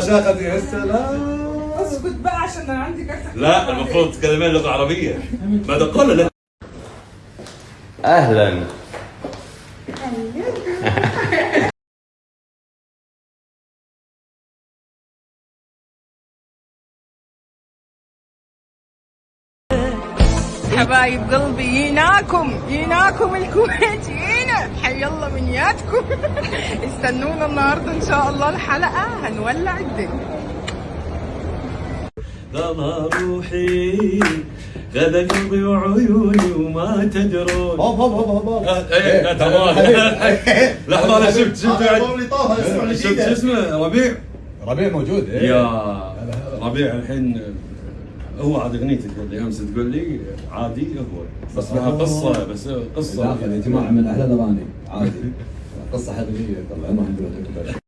عشاقتي يا سلام. اسكت بقى عشان انا عندي كارت. لا المفروض تتكلمين لغه عربيه. ماذا قال لك؟ اهلا. حبايب قلبي يناكم الكويت يينا، حي الله من ياتكم. استنونا النهارده ان شاء الله الحلقه هنولع الدنيا. ضل روحي غدا قلبي وعيوني وما تدرون. هوب هوب هوب هوب. لا تمام. لحظه انا شفت شفت اسمه ربيع موجود. يا ربيع الحين هو عاد اغنيتك اللي امس تقول لي عادي هو بس لها قصه لا يا جماعه من احلى الاغاني عادي. قصه حقيقيه طبعا ما حنقول لكم.